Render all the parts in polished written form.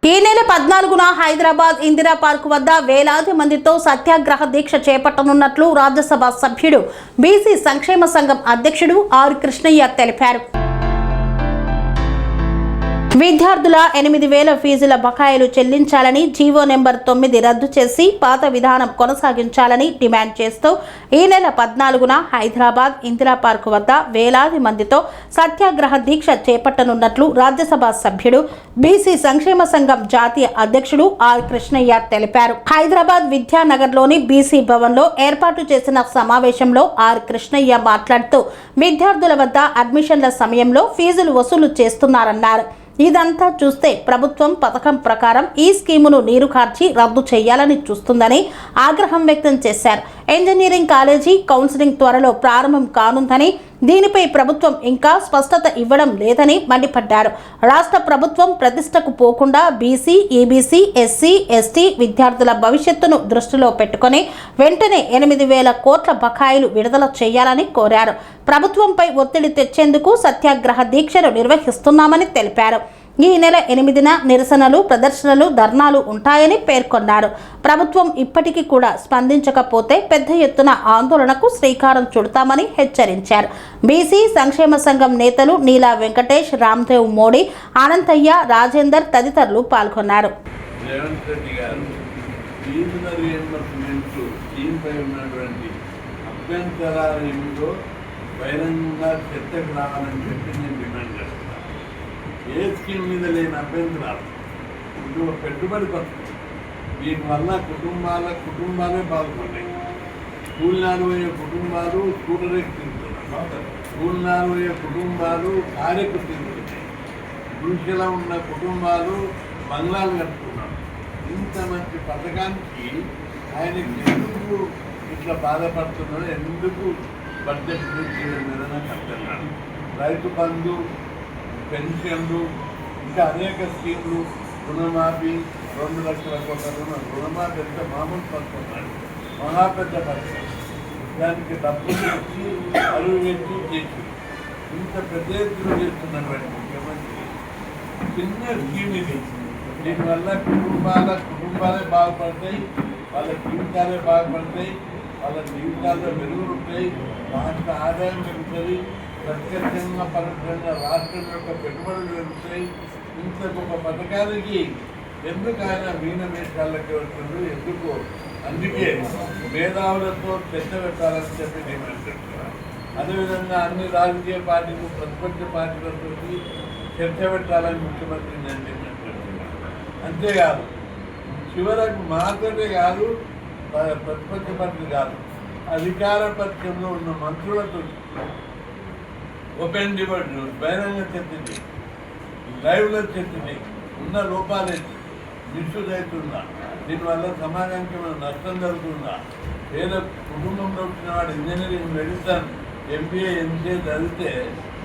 ఈ నెల 14న హైదరాబాద్ ఇందిరా పార్క్ వద్ద వేలాది మందితో సత్యాగ్రహ దీక్ష చేపట్టనున్నట్లు రాజ్యసభ సభ్యుడు బీసీ సంక్షేమ సంఘం అధ్యక్షుడు ఆర్ కృష్ణయ్య తెలిపారు. విద్యార్థుల 8,000 ఫీజుల బకాయిలు చెల్లించాలని జీవో నెంబర్ 9 రద్దు చేసి పాత విధానం కొనసాగించాలని డిమాండ్ చేస్తూ ఈ నెల 14న హైదరాబాద్ ఇందిరా పార్క్ వద్ద వేలాది మందితో సత్యాగ్రహ దీక్ష చేపట్టనున్నట్లు రాజ్యసభ సభ్యుడు బీసీ సంక్షేమ సంఘం జాతీయ అధ్యక్షుడు ఆర్ కృష్ణయ్య తెలిపారు. హైదరాబాద్ విద్యానగర్లోని బీసీ భవన్లో ఏర్పాటు చేసిన సమావేశంలో ఆర్ కృష్ణయ్య మాట్లాడుతూ విద్యార్థుల వద్ద అడ్మిషన్ల సమయంలో ఫీజులు వసూలు చేస్తున్నారన్నారు. ఇదంతా చూస్తే ప్రభుత్వం పథకం ప్రకారం ఈ స్కీమును నీరు కార్చి రద్దు చేయాలని చూస్తుందని ఆగ్రహం వ్యక్తం చేశారు. ఇంజనీరింగ్ కాలేజీ కౌన్సిలింగ్ త్వరలో ప్రారంభం కానుందని, దీనిపై ప్రభుత్వం ఇంకా స్పష్టత ఇవ్వడం లేదని మండిపడ్డారు. రాష్ట్ర ప్రభుత్వం ప్రతిష్టకు పోకుండా బీసీ, ఈబీసీ, ఎస్సీ, ఎస్టీ విద్యార్థుల భవిష్యత్తును దృష్టిలో పెట్టుకుని వెంటనే 8,000 కోట్ల బకాయిలు విడుదల చేయాలని కోరారు. ప్రభుత్వంపై ఒత్తిడి తెచ్చేందుకు సత్యాగ్రహ దీక్షను నిర్వహిస్తున్నామని తెలిపారు. ఈ నెల 8న నిరసనలు, ప్రదర్శనలు, ధర్నాలు ఉంటాయని పేర్కొన్నారు. ప్రభుత్వం ఇప్పటికీ కూడా స్పందించకపోతే పెద్ద ఎత్తున ఆందోళనకు శ్రీకారం చుడతామని హెచ్చరించారు. బీసీ సంక్షేమ సంఘం నేతలు నీలా వెంకటేష్, రామ్దేవ్ మోడీ, అనంతయ్య, రాజేందర్ తదితరులు పాల్గొన్నారు. ఏ స్కీమ్ మీద లేని అభ్యంతరాలు పెట్టుబడి పథకం, దీనివల్ల కుటుంబాలే బాగుపడ్డాయి. స్కూల్ నాలుగయ్యే కుటుంబాలు స్కూటర్కి తిరుగుతున్నాయి, స్కూల్ నాలుగయ్యే కుటుంబాలు కారెకు తిరుగుతున్నాయి, గుడిసెలో ఉన్న కుటుంబాలు బంగ్లాలు కట్టుకున్నారు. ఇంత మంచి పథకానికి ఆయనకి ఎందుకు ఇట్లా బాధపడుతున్నారో, ఎందుకు బడ్జెట్ చేయడం మీద నాకు అర్థం కాదు. రైతు బంధు, పెన్షన్లు, ఇంకా అనేక స్కీమ్లు, రుణమాఫీ, 2 లక్షల కోట్ల రుణమాఫీ అంటే మామూలు పడుతున్నాడు, మహాపెద్ద పథకం. దానికి డబ్బులు ఇచ్చి అరువు పెట్టి చేసి ఇంత పెద్ద ఎత్తున చేస్తున్నటువంటి ముఖ్యమంత్రి చిన్న స్కీమ్ ఇది. దీనివల్ల కుటుంబాలే బాగుపడతాయి, వాళ్ళ జీవితాలే బాగుపడతాయి, వాళ్ళ జీవితాల్లో మెరుగులు ఉంటాయి, రాష్ట్ర ఆదాయం పెరుగుతుంది, ప్రత్యక్షంగా పరోక్షంగా రాష్ట్రం యొక్క పెట్టుబడులు పెరుగుతాయి. ఇంత గొప్ప పథకానికి ఎందుకు ఆయన మీనమేషాలకి వస్తుంది? ఎందుకు? అందుకే మేధావులతో చర్చ పెట్టాలని చెప్పి డిమాండ్ చేస్తున్నారు. అదేవిధంగా అన్ని రాజకీయ పార్టీలు, ప్రతిపక్ష పార్టీలతో చర్చ పెట్టాలని ముఖ్యమంత్రి నేను డిమాండ్ చేస్తున్నాను. అంతేకాదు, చివరకు మాత్రమే కాదు, ప్రతిపక్ష పార్టీలు కాదు, అధికార పక్షంలో ఉన్న మంత్రులతో ఓపెన్ డిబేట్, బహిరంగ చర్చని, లైవ్లో చర్చని, ఉన్న లోపాలేంటి, మిస్యూజ్ అవుతుందా, దీనివల్ల సమాజానికి ఏమైనా నష్టం జరుగుతుందా, పేద కుటుంబంలో వచ్చిన వాడు ఇంజనీరింగ్, మెడిసిన్, ఎంబీఏ, ఎంసీఏ చదివితే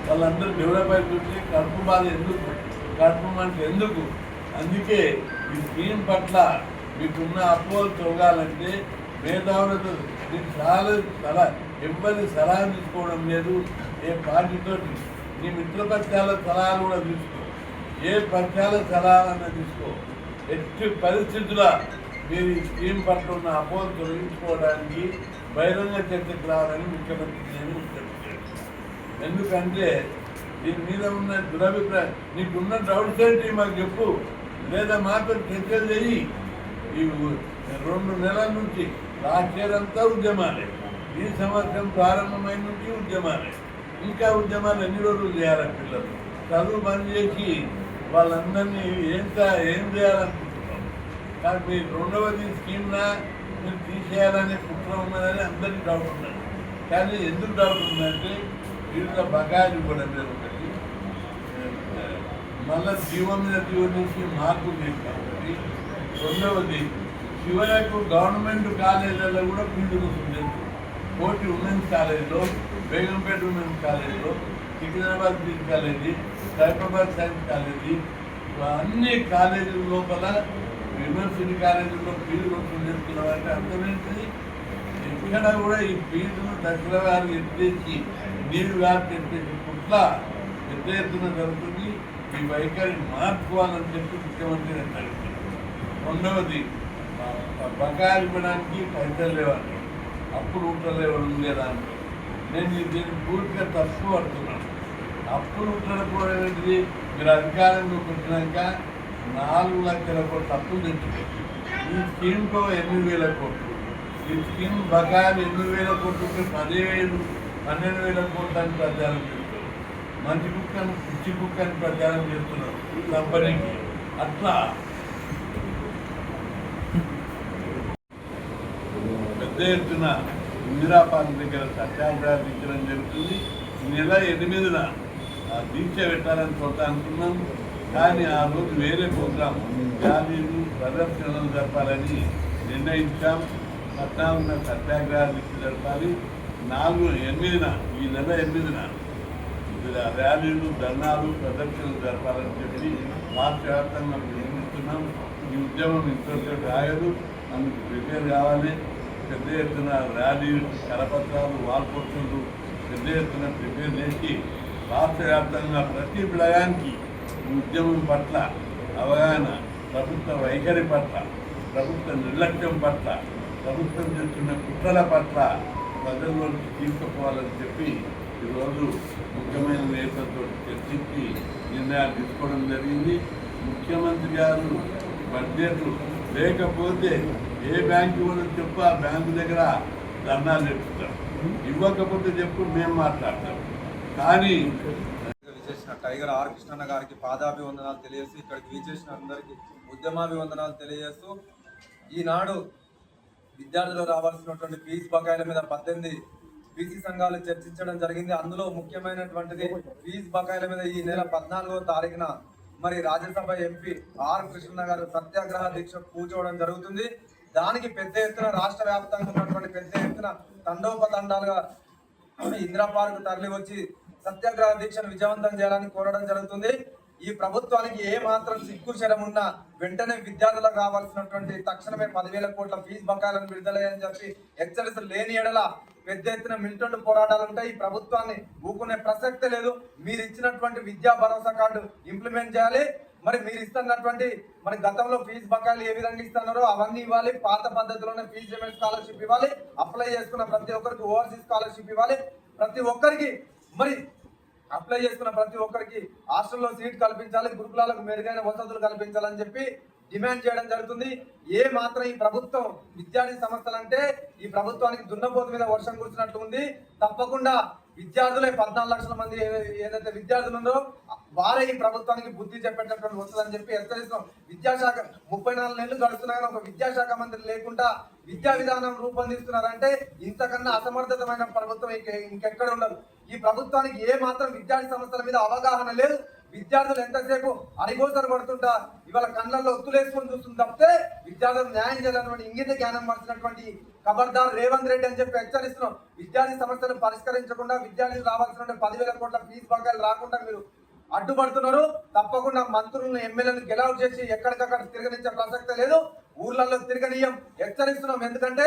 వాళ్ళందరూ డెవలప్ అవుతుంది. కడుపు బాధ ఎందుకు, కడుపు మంట ఎందుకు? అందుకే ఈ స్కీమ్ పట్ల మీకున్న అపోహలు తొలగాలంటే మేధావులతో మీకు చాలా ఎవరి సలహా తీసుకోవడం లేదు. ఏ పార్టీతో నీ మిత్రపక్షాల సలహాలు కూడా తీసుకో, ఏ పక్షాల సలహాలన్నా తీసుకో. ఎట్టి పరిస్థితుల మీరు ఈ స్కీమ్ పట్ల ఉన్న అపోహలు తొలగించుకోవడానికి బహిరంగ చర్చకు రావాలని ముఖ్యమంత్రి నేను చెప్తాను. ఎందుకంటే దీని మీద ఉన్న దురభిప్రాయం, నీకున్న డౌట్స్ ఏంటి మాకు చెప్పు, లేదా మాతో చర్చలు చెయ్యి. ఈ 2 నెలల నుంచి రాష్ట్రంతా ఉద్యమాలే, ఈ సంవత్సరం ప్రారంభమైన నుంచి ఉద్యమాలే, ఇంకా ఉద్యమాలు ఎన్ని రోజులు చేయాలని పిల్లలు చదువు బంద్ చేసి వాళ్ళందరినీ ఏం చేయాలనుకుంటున్నాం. కానీ మీరు 2వది స్కీమ్నా మీరు తీసేయాలనే కుట్ర ఉన్నదని అందరికీ డౌట్ ఉన్నది. కానీ ఎందుకు డౌట్ ఉందంటే వీళ్ళ బకాయిలు కూడా మీరు ఒకటి, మళ్ళీ జీవం మీద జీవం నుంచి మార్పు తీసుకోవాలి. 2వది చివరకు గవర్నమెంట్ కాలేజీలలో కూడా ఫీజు వస్తుంది. కోటి ఉమెన్స్ కాలేజీలో, బేగంపేట ఉమెన్స్ కాలేజీలో, Secunderabad beach college, Cyberabad science college, అన్ని కాలేజీల లోపల యూనివర్సిటీ కాలేజీల్లో ఫీజు వసూలు చేస్తున్నారంటే అర్థమేంటిది? ఎక్కడ కూడా ఈ ఫీజును దశల వారు ఎత్తేసి నీరు గారు ఎత్తేసి పుట్ల పెద్ద ఎత్తున జరుగుతుంది. ఈ వైఖరి మార్చుకోవాలని చెప్పి ముఖ్యమంత్రి నేను అడుగుతున్నాను. రెండవది బకాయిలు ఇవ్వడానికి పైసలు లేవండి, అప్పులు ఉండలేవడం లేదానికి నేను దీన్ని పూర్తిగా తప్పు పడుతున్నాను. అప్పులు ఉండకపోవడం ఏంటిది? మీరు అధికారంలోకి వచ్చినాక 4 లక్షల కోట్ల అప్పులు తెచ్చిపెట్టి ఈ స్కీమ్తో 8,000 కోట్లు, ఈ స్కీమ్ బకాయిలు 8,000 కోట్లు 12,000 కోట్లు అని ప్రచారం చేస్తున్నారు. మంచి కుక్కని పిచ్చి కుక్కని ప్రచారం చేస్తున్నారు కంపెనీకి. అట్లా పెద్ద ఎత్తున ఇందిరా పార్క్ దగ్గర సత్యాగ్రహ దీక్షడం జరుగుతుంది. ఈ నెల 8న దీక్ష పెట్టాలని కొంత అనుకున్నాం, కానీ ఆ రోజు వేరే ప్రోగ్రాం ర్యాలీలు ప్రదర్శనలు జరపాలని నిర్ణయించాం. 14న సత్యాగ్రహ దీక్ష జరపాలి, 8న ఈ నెల 8న ర్యాలీలు ధర్నాలు ప్రదర్శనలు జరపాలని చెప్పి రాష్ట్ర వ్యాప్తంగా నిర్ణయిస్తున్నాం. ఈ ఉద్యమం ఇంతసేపు రాయదు, అందుకు ప్రిపేర్ కావాలి. పెద్ద ఎత్తున ర్యాలీలు, కరపత్రాలు, వాల్పోస్టులు పెద్ద ఎత్తున ప్రిపేర్ చేసి రాష్ట్ర వ్యాప్తంగా ప్రతి విలయానికి ఉద్యమం పట్ల అవగాహన, ప్రభుత్వ వైఖరి పట్ల, ప్రభుత్వ నిర్లక్ష్యం పట్ల, ప్రభుత్వం చేస్తున్న కుట్రల పట్ల ప్రజల్లోకి తీసుకుపోవాలని చెప్పి ఈరోజు ముఖ్యమైన నేతలతో చర్చించి నిర్ణయాలు తీసుకోవడం జరిగింది. ముఖ్యమంత్రి గారు బడ్జెట్ లేకపోతే ఏ బ్యాంకు ఇవ్వడం చెప్పు, ఆ బ్యాంకు దగ్గర ధర్నాలు చెప్తారు. ఇవ్వకపోతే చెప్పు, మేము మాట్లాడతాం. కానీ విచ్చేసిన టైగర్ ఆర్ కృష్ణన్న గారికి పాదాభివందనాలు తెలియజేస్తూ, ఇక్కడికి విచ్చేసిన అందరికీ ఉద్యమాభివందనాలు తెలియజేస్తూ, ఈనాడు విద్యార్థులు రావాల్సినటువంటి ఫీజు బకాయిల మీద 18 బీసీ సంఘాలు చర్చించడం జరిగింది. అందులో ముఖ్యమైనటువంటిది ఫీజు బకాయిల మీద ఈ నెల 14వ తారీఖున మరి రాజ్యసభ ఎంపీ ఆర్ కృష్ణ గారు సత్యాగ్రహ దీక్ష కూర్చోవడం జరుగుతుంది. దానికి పెద్ద ఎత్తున రాష్ట్ర వ్యాప్తంగా ఉన్నటువంటి పెద్ద ఎత్తున తండోపతండాలుగా ఇందిరా పార్క్ తరలి వచ్చి సత్యాగ్రహ దీక్షను విజయవంతం చేయాలని కోరడం జరుగుతుంది. ఈ ప్రభుత్వానికి ఏ మాత్రం సిగ్గు శరం ఉన్నా వెంటనే విద్యార్థులకు కావాల్సినటువంటి తక్షణమే 10,000 కోట్ల ఫీజు బకాయిలను విడుదలయ్యని చెప్పి హెచ్చరికలు లేని ఎడల పెద్ద ఎత్తున మిలిటెంట్ పోరాటాలు ఉంటాయి. ఈ ప్రభుత్వాన్ని ఊకునే ప్రసక్తే లేదు. మీరు ఇచ్చినటువంటి విద్యా భరోసా కార్డు ఇంప్లిమెంట్ చేయాలి. మరి మీరు ఇస్తున్నటువంటి మరి గతంలో ఫీజు బకాయిలు ఏ విధంగా ఇస్తున్నారో అవన్నీ ఇవ్వాలి. పాత పద్ధతిలోనే ఫీజు రిమెంట్ స్కాలర్షిప్ ఇవ్వాలి. అప్లై చేసుకున్న ప్రతి ఒక్కరికి ఓవర్సీస్ స్కాలర్షిప్ ఇవ్వాలి. ప్రతి ఒక్కరికి మరి అప్లై చేసుకున్న ప్రతి ఒక్కరికి హాస్టల్లో సీట్ కల్పించాలి. గురుకులాలకు మెరుగైన వసతులు కల్పించాలని చెప్పి డిమాండ్ చేయడం జరుగుతుంది. ఏ మాత్రం ఈ ప్రభుత్వం విద్యార్థి సంస్థలు అంటే ఈ ప్రభుత్వానికి దున్నపోతు మీద వర్షం కురిసినట్లు ఉంది. తప్పకుండా విద్యార్థులే 14 లక్షల మంది ఏదైతే విద్యార్థులు ఉన్నారో వారే ఈ ప్రభుత్వానికి బుద్ధి చెప్పేటటువంటి వస్తుందని చెప్పి హెచ్చరిస్తున్నాం. విద్యాశాఖ 34 నెలలు గడుస్తున్నా కానీ ఒక విద్యాశాఖ మంత్రి లేకుండా విద్యా విధానం రూపొందిస్తున్నారంటే ఇంతకన్నా అసమర్థతమైన ప్రభుత్వం ఇంకెక్కడ ఉండదు. ఈ ప్రభుత్వానికి ఏ మాత్రం విద్యార్థి సంస్థల మీద అవగాహన లేదు. విద్యార్థులు ఎంతసేపు అరిగోసలు పడుతుంటా ఇవాళ కళ్ళల్లో ఒత్తులేసుకొని చూస్తుంది తప్పితే విద్యార్థులు న్యాయం చేయాలన్నటువంటి ఇంగిత జ్ఞానం మార్చినటువంటి ఖబర్దార్ రేవంత్ రెడ్డి అని చెప్పి హెచ్చరిస్తున్నాం. విద్యార్థి సమస్యలను పరిష్కరించకుండా విద్యార్థులకు రావాల్సిన 10,000 కోట్ల ఫీజు బకాయిలు రాకుండా మీరు అడ్డుపడుతున్నారు. తప్పకుండా మంత్రులను ఎమ్మెల్యేలను గెలౌట్ చేసి ఎక్కడికక్కడ తిరగనిచ్చే ప్రసక్తే లేదు. ఊర్లలో తిరగనీయం హెచ్చరిస్తున్నాం. ఎందుకంటే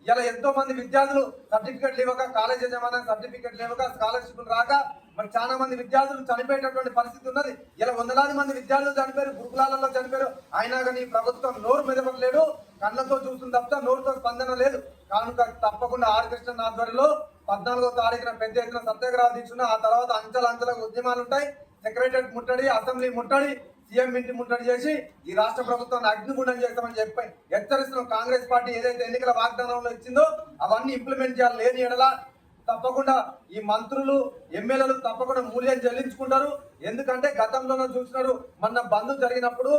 ఇలా ఎంతో మంది విద్యార్థులు సర్టిఫికెట్లు ఇవ్వక, కాలేజ్ యజమాని సర్టిఫికెట్లు ఇవ్వక, స్కాలర్షిప్లు రాక మరి చాలా మంది విద్యార్థులు చనిపోయేటటువంటి పరిస్థితి ఉన్నది. ఇలా 100,000 మంది విద్యార్థులు చనిపోయారు, గురుకులాలలో చనిపోయారు. అయినా కానీ ప్రభుత్వం నోరు మెదపలేదు. కళ్ళతో చూస్తుంది తప్ప నోరుతో స్పందన లేదు. కనుక తప్పకుండా ఆర్ కృష్ణ ఆధ్వర్యంలో 14వ తారీఖున పెద్ద ఎత్తున సత్యాగ్రహ దీక్ష, ఆ తర్వాత అంచెలంచెలకు ఉద్యమాలు ఉంటాయి. సెక్రటరియట్ ముట్టడి, అసెంబ్లీ ముట్టడి, సీఎం ఇంటి ముట్టడి చేసి ఈ రాష్ట్ర ప్రభుత్వాన్ని అగ్నిగుండం చేస్తామని చెప్పి హెచ్చరిస్తున్నాం. కాంగ్రెస్ పార్టీ ఏదైతే ఎన్నికల వాగ్దానంలో ఇచ్చిందో అవన్నీ ఇంప్లిమెంట్ చేయాలి. లేని ఎడల తప్పకుండా ఈ మంత్రులు ఎమ్మెల్యేలు తప్పకుండా మూల్యం చెల్లించుకుంటారు. ఎందుకంటే గతంలోనే చూసినారు, మొన్న బంద్ జరిగినప్పుడు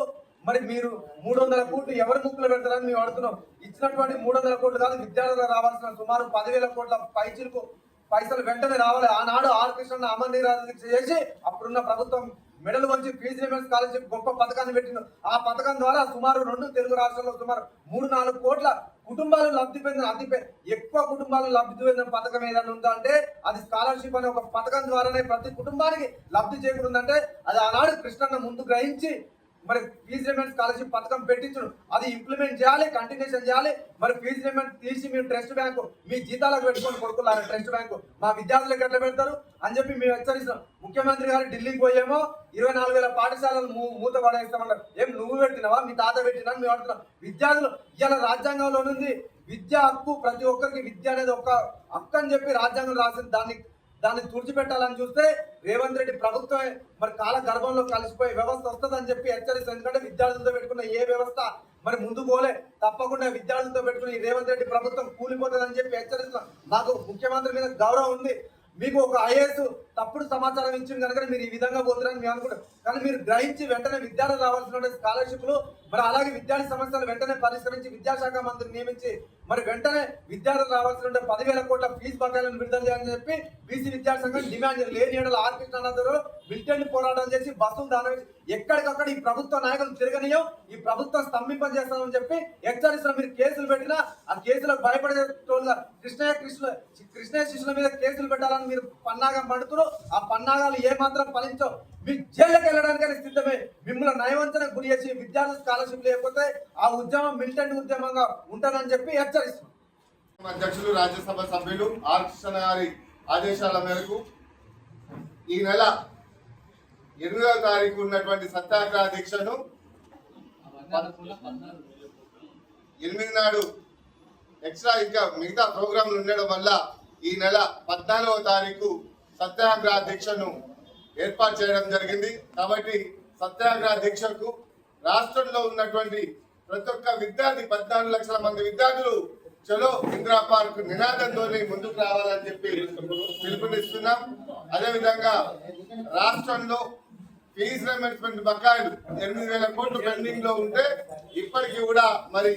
మరి మీరు 300 కోట్లు ఎవరి ముక్కులు పెడతారని మేము అడుగుతున్నాం. ఇచ్చినటువంటి 300 కోట్లు కాదు, విద్యార్థులకు రావాల్సిన సుమారు 10,000 కోట్ల పైచిలకు పైసలు వెంటనే రావాలి. ఆనాడు ఆర్ కృష్ణ అమర్ నిరాదీక్ష చేసి అప్పుడున్న ప్రభుత్వం మెడల్ వంచి ఫీజు రిమెంట్ స్కాలర్షిప్ గొప్ప పథకాన్ని పెట్టింది. ఆ పథకం ద్వారా సుమారు 2 తెలుగు రాష్ట్రాల్లో సుమారు 3-4 కోట్ల కుటుంబాలు లబ్ధి పొందిన ఎక్కువ కుటుంబాలు లబ్ధి పొందిన పథకం ఏదైనా ఉందా అంటే అది స్కాలర్షిప్ అనే ఒక పథకం ద్వారానే ప్రతి కుటుంబానికి లబ్ధి చేకూరుందంటే అది ఆనాడు కృష్ణన్న ముందు గ్రహించి మరి ఫీజు రిమెంట్ స్కాలర్షిప్ పథకం పెట్టించును, అది ఇంప్లిమెంట్ చేయాలి, కంటిన్యూషన్ చేయాలి. మరి ఫీజు రిమెంట్ తీసి మీరు ట్రస్ట్ బ్యాంకు మీ జీతాలకు పెట్టుకొని కొడుకున్నారు, ట్రస్ట్ బ్యాంకు మా విద్యార్థులకు ఎట్లా పెడతారు అని చెప్పి మేము హెచ్చరిస్తున్నాం. ముఖ్యమంత్రి గారు ఢిల్లీకి పోయేమో 24,000 పాఠశాలలు మూత పడేస్తామన్నారు. ఏం నువ్వు పెట్టినావా, మీ తాత పెట్టినా మేము అడుగుతున్నాం. విద్యార్థులు ఇవాళ రాజ్యాంగంలో ఉంది విద్యా హక్కు, ప్రతి ఒక్కరికి విద్య అనేది ఒక హక్కు అని చెప్పి రాజ్యాంగం రాసింది. దాన్ని తుడిచిపెట్టాలని చూస్తే రేవంత్ రెడ్డి ప్రభుత్వమే మరి కాల గర్భంలో కలిసిపోయే వ్యవస్థ వస్తుందని చెప్పి హెచ్చరిస్తుంది. ఎందుకంటే విద్యార్థులతో పెట్టుకున్న ఏ వ్యవస్థ మరి ముందు పోలే, తప్పకుండా విద్యార్థులతో పెట్టుకుని ఈ రేవంత్ రెడ్డి ప్రభుత్వం కూలిపోతుందని చెప్పి హెచ్చరిస్తున్నాం. నాకు ముఖ్యమంత్రి మీద గౌరవం ఉంది, మీకు ఒక ఐఏఎస్ తప్పుడు సమాచారం ఇచ్చింది కనుక మీరు ఈ విధంగా పోతున్నారని మేము అనుకుంటాం. కానీ మీరు గ్రహించి వెంటనే విద్యార్థులు రావాల్సిన స్కాలర్షిప్లు మరి అలాగే విద్యార్థి సమస్యలు వెంటనే పరిష్కరించి విద్యాశాఖ మంత్రిని నియమించి మరి వెంటనే విద్యార్థులు రావాల్సిన 10,000 కోట్ల ఫీజు బకాయిలను విడుదల చేయాలని చెప్పి బీసీ విద్యార్థి సంఘం డిమాండ్ లేని ఏడల ఆర్ కృష్ణానందరూ మిలిటెంట్ పోరాటం చేసి బస్సులు దాని ఎక్కడికక్కడ ఈ ప్రభుత్వ నాయకులు తిరగనియో, ఈ ప్రభుత్వం స్తంభింపజేస్తామని చెప్పి హెచ్చరిస్తున్న. మీరు కేసులు పెట్టినా ఆ కేసులకు భయపడేటోళ్ళుగా కృష్ణ శిష్యుల మీద కేసులు పెట్టాలని మీరు పన్నాగం పడుతున్నారు. ఆ పన్నాగాలు ఏమాత్రం ఫలించో, మీ జైలుకి వెళ్ళడానికైనా సిద్ధమే. మిమ్మల్ని నయవంచనకు గురి చేసి విద్యార్థి స్కాలర్షిప్ లేకపోతే ఆ ఉద్యమం మిలిటెంట్ ఉద్యమంగా ఉంటుందని చెప్పి హెచ్చరిస్తున్నాం. అధ్యక్షులు రాజ్యసభ సభ్యులు ఆర్ కృష్ణ గారి ఆదేశాల మేరకు ఈ నెల 8వ తారీఖు ఉన్నటువంటి సత్యాగ్రహ దీక్షను 8 నాడు ఎక్స్ట్రా ఇంకా మిగతా ప్రోగ్రాంలు ఉండడం వల్ల ఈ నెల 14వ తారీఖు సత్యాగ్రహ దీక్షను ఏర్పాటు చేయడం జరిగింది. కాబట్టి సత్యాగ్రహ దీక్షకు రాష్ట్రంలో ఉన్నటువంటి ప్రతి ఒక్క విద్యార్థి 14 లక్షల మంది విద్యార్థులు చలో ఇందిరా పార్క్ నినాదంతోనే ముందుకు రావాలని చెప్పి పిలుపునిస్తున్నాం. అదేవిధంగా రాష్ట్రంలో ఫీజు రియంబర్స్మెంట్ బకాయిలు 8,000 కోట్లు పెండింగ్ లో ఉంటే ఇప్పటికీ కూడా మరి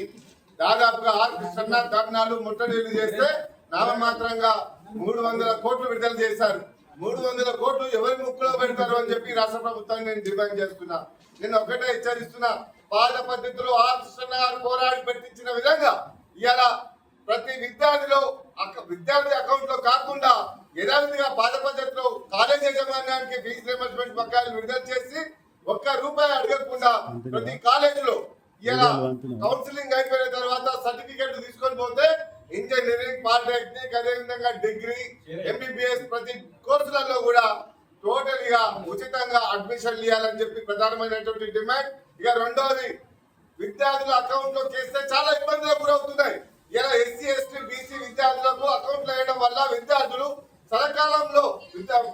దాదాపుగా ఆర్ కృష్ణ ధర్నాలు ముట్టడిలు చేస్తే నామమాత్రంగా 300 కోట్లు విడుదల చేశారు. 300 కోట్లు ఎవరి ముక్కులో పెడతారు అని చెప్పి రాష్ట్ర ప్రభుత్వాన్ని నేను డిమాండ్ చేస్తున్నా. నేను ఒకటే హెచ్చరిస్తున్నా, పాత పద్ధతిలో ఆర్ కృష్ణ గారు పోరాడి పెట్టించిన విధంగా ఇవాళ ప్రతి విద్యార్థి అకౌంట్ లో కాకుండా యథావిధిగా పాత పద్ధతిలో కాలేజ్ యాజమాన్యానికి ఫీజు రియంబర్స్మెంట్ బకాయిలు విడుదల చేసి ₹1 అడగకుండా ప్రతి కాలేజీలో ఇలా కౌన్సిలింగ్ అయిపోయిన తర్వాత సర్టిఫికెట్ తీసుకొని పోతే ఇంజనీరింగ్, పాలిటెక్నిక్, అదేవిధంగా డిగ్రీ, ఎంబీబీఎస్ ప్రతి కోర్సులలో కూడా టోటల్ గా ఉచితంగా అడ్మిషన్ ఇవ్వాలని చెప్పి ప్రధానమైనటువంటి డిమాండ్. ఇక రెండోది, విద్యార్థుల అకౌంట్ లో చేస్తే చాలా ఇబ్బందులకు గురవుతున్నాయి. ఇలా ఎస్సీ, ఎస్టీ, బీసీ విద్యార్థులకు అకౌంట్లు వేయడం వల్ల విద్యార్థులు సకాలంలో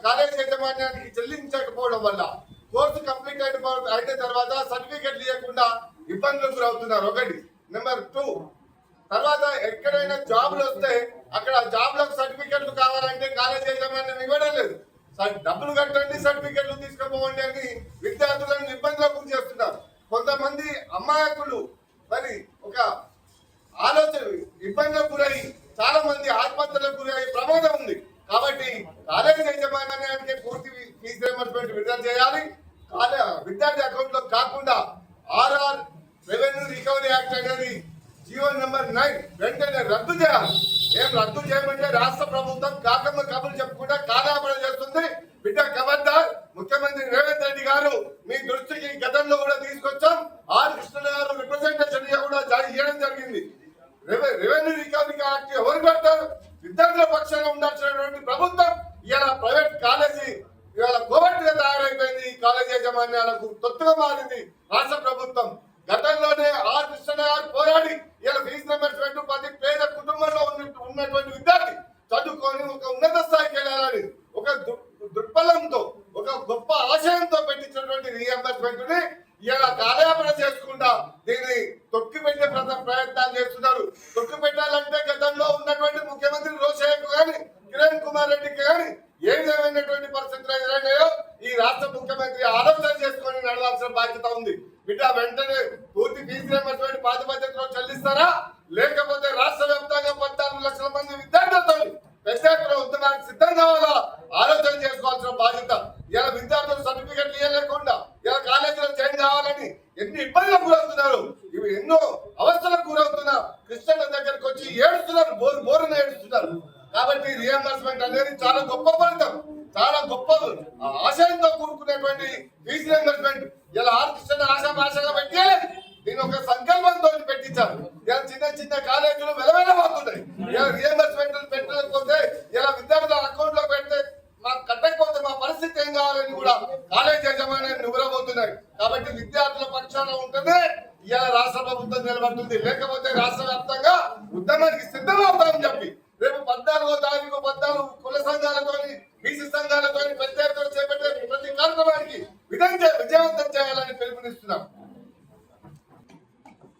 కాలేజ్ యాజమాన్యానికి చెల్లించకపోవడం వల్ల కోర్సు కంప్లీట్ అయిన తర్వాత సర్టిఫికెట్ ఇవ్వకుండా ఇబ్బందులకు గురవుతున్నారు. ఒకటి. నెంబర్ 2, తర్వాత ఎక్కడైనా జాబ్లు వస్తే అక్కడ జాబ్లకు సర్టిఫికెట్లు కావాలంటే కాలేజ్ యాజమాన్యం ఇవ్వడం లేదు. డబ్బులు కట్టండి, సర్టిఫికెట్లు తీసుకుపోవండి అని విద్యార్థులను ఇబ్బందులకు గురి చేస్తున్నారు. కొంతమంది అమాయకులు మరి ఒక ఆలోచన ఇబ్బందులకు గురై చాలా మంది ఆత్మహత్యలకు గురయ్యే ప్రమాదం ఉంది. కాబట్టి కాలేజ్ యాజమాన్యానికి పూర్తి ఫీజు రియంబర్స్మెంట్ విడుదల చేయాలి. విద్యార్థి అకౌంట్ లో కాకుండా ఆర్ఆర్ రెవెన్యూ రికవరీ యాక్ట్ అనేది జీవో నెంబర్ 9 వెంటనే రద్దు చేయాలి. ఏం రద్దు చేయమంటే రాష్ట్ర ప్రభుత్వం కాకమ్మ కబుర్లు చెప్పుకుంటా కాలాపన చేస్తుంది. బిడ్డ ఖబర్దార్, ముఖ్యమంత్రి రేవంత్ రెడ్డి గారు మీ దృష్టికి గతంలో కూడా తీసుకొచ్చాం. ఆర్ కృష్ణ గారు రిప్రజెంటేషన్ కూడా చేయడం జరిగింది. రెవెన్యూ రికవరీ యాక్ట్ ఎవరు పెడతారు? విద్యార్థుల పక్షంగా ఉండాల్సినటువంటి ప్రభుత్వం ఇలా ప్రైవేట్ కాలేజీ ఇవాళ కోవట్టుగా తయారైపోయింది. ఈ కాలేజ్ యాజమాన్యాలకు తొత్తుగా మారింది రాష్ట్ర ప్రభుత్వం. గతంలోనే ఆర్ కృష్ణ గారు పోరాడి ఇలా ఫీజు రియంబర్స్మెంట్ ప్రతి పేద కుటుంబంలో ఉన్నటువంటి విద్యార్థి చదువుకొని ఒక ఉన్నత స్థాయికి వెళ్ళాలని ఒక దృక్పథంతో, ఒక గొప్ప ఆశయంతో పెట్టించినటువంటి రియంబర్స్మెంట్ ని ఇలా కాలయాపన చేసుకుంటా దీన్ని తొక్కి పెట్టే ప్రయత్నాలు చేస్తున్నారు. తొక్కి పెట్టాలంటే గతంలో ఉన్నటువంటి ముఖ్యమంత్రి రోషయ్యకు కానీ కిరణ్ కుమార్ రెడ్డికి కానీ ఏమైనటువంటి పరిస్థితులు ఎదురైనాయో ఈ రాష్ట్ర ముఖ్యమంత్రి ఆలోచన చేసుకొని నడవాల్సిన బాధ్యత ఉంది. బిడ్డ వెంటనే పూర్తి ఫీజు రియంబర్స్మెంట్ పాత పద్ధతిలో చెల్లిస్తారా, లేకపోతే రాష్ట్ర వ్యాప్తంగా 14 లక్షల మంది విద్యార్థులతో పెద్ద ఎత్తున ఉద్యమానికి సిద్ధం కావాలా ఆలోచన చేసుకోవాల్సిన బాధ్యత. ఇలా విద్యార్థులు సర్టిఫికెట్లు ఇవ్వలేకుండా ఇలా కాలేజీలో చేంజ్ కావాలని ఎన్ని ఇబ్బందులకు గురవుతున్నారు. ఇవి ఎన్నో అవస్థలకు గురవుతున్న కృష్ణ దగ్గరకు వచ్చి ఏడుస్తున్నారు, బోరున ఏడుస్తున్నారు. కాబట్టి రియంబర్స్మెంట్ అనేది చాలా గొప్ప ఫలితం, చాలా గొప్ప ఆశయంతో కూడుకునేటువంటి ఫీజు రియంబర్స్మెంట్. ఇలా ఆర్ కృష్ణ ఆశాభాష న్యాయం కావాలని కూడా కాలేజ్ యజమాన్యాన్ని నిగురబోతున్నాయి. కాబట్టి విద్యార్థుల పక్షాన ఉంటేనే ఇవాళ రాష్ట్ర ప్రభుత్వం నిలబడుతుంది. లేకపోతే రాష్ట్ర వ్యాప్తంగా ఉద్యమానికి సిద్ధమవుతామని చెప్పి